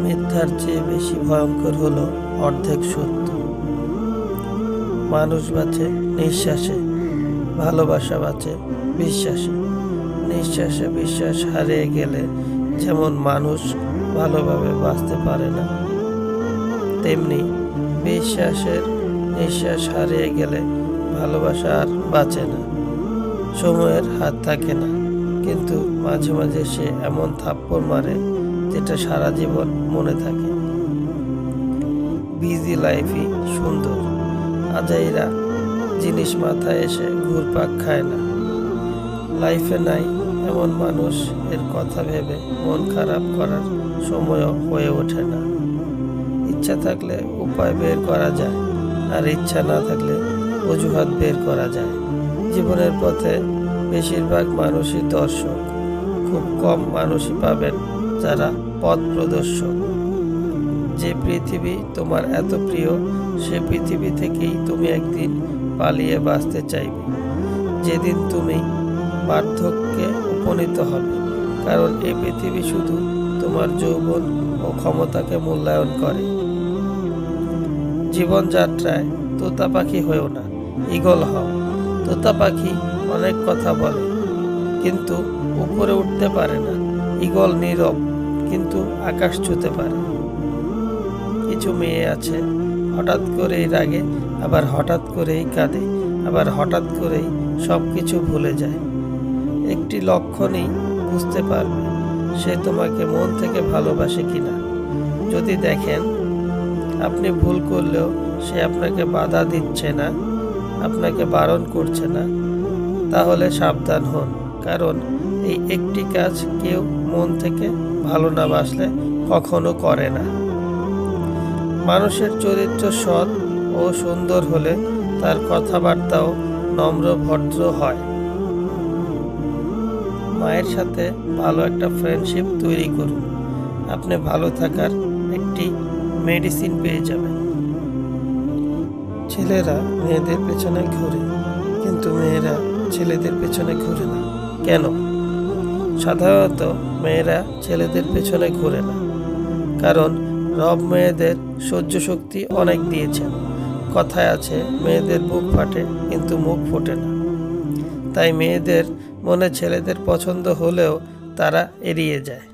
মিথ্যার চেয়ে বেশি ভয়ঙ্কর হলো অর্ধেক সত্য। মানুষ বাঁচে নিঃশ্বাসে, ভালোবাসা বাঁচে বিশ্বাসে। নিঃশ্বাসে বিশ্বাস হারিয়ে গেলে যেমন মানুষ ভালোভাবে বাঁচতে পারে না, তেমনি নিঃশ্বাস হারিয়ে গেলে ভালোবাসা আর বাঁচে না। সময়ের হাত থাকে না, কিন্তু মাঝে মাঝে সে এমন থাপ্পড় মারে যেটা সারা জীবন মনে থাকে। বিজি লাইফই সুন্দর, আজাইরা জিনিস মাথায় এসে ঘুরপাক খায় না। লাইফে নাই এমন মানুষ, এর কথা ভেবে মন খারাপ করার সময়ও হয়ে ওঠে না। ইচ্ছা থাকলে উপায় বের করা যায়, আর ইচ্ছা না থাকলে অজুহাত বের করা যায়। জীবনের পথে বেশিরভাগ মানুষই দর্শক, খুব কম মানুষই পাবেন যারা পথ প্রদর্শক। যে পৃথিবী তোমার এত প্রিয়, সে পৃথিবী থেকেই তুমি একদিন পালিয়ে বাঁচতে চাইবে, যেদিন তুমি বার্ধক্যে উপনীত হবে। কারণ এই পৃথিবী শুধু তোমার যৌবন ও ক্ষমতাকে মূল্যায়ন করে। জীবনযাত্রায় তোতা পাখি হয়েও না, ঈগল হও। তোতা পাখি অনেক কথা বলে, কিন্তু উপরে উঠতে পারে না। ঈগল নীরব, কিন্তু আকাশ ছুঁতে পারে। কিছু মেয়ে আছে হঠাৎ করেই রাগে, আবার হঠাৎ করেই কাঁদে, আবার হঠাৎ করেই সব কিছু ভুলে যায়। একটি লক্ষণই বুঝতে পারবে সে তোমাকে মন থেকে ভালোবাসে কিনা। যদি দেখেন আপনি ভুল করলেও সে আপনাকে বাধা দিচ্ছে না, আপনাকে বারণ করছে না, তাহলে সাবধান হন। কারণ এই একটি কাজ কেউ মন থেকে ভালো না বাসলে কখনো করে না। মানুষের চরিত্র সৎ ও সুন্দর হলে তার কথাবার্তাও নম্র ভদ্র হয়। মায়ের সাথে ভালো একটা ফ্রেন্ডশিপ তৈরি করুন, আপনি ভালো থাকার একটি মেডিসিন পেয়ে যাবেন। ছেলেরা মেয়েদের পেছনে ঘুরে, কিন্তু মেয়েরা ছেলেদের পেছনে ঘুরে না। কেন? সাধারণত মেয়েরা ছেলেদের পেছনে ঘুরে না, কারণ রব মেয়েদের সহ্য শক্তি অনেক দিয়েছেন। কথায় আছে, মেয়েদের বুক ফাটে কিন্তু মুখ ফোটে না। তাই মেয়েদের মনে ছেলেদের পছন্দ হলেও তারা এড়িয়ে যায়।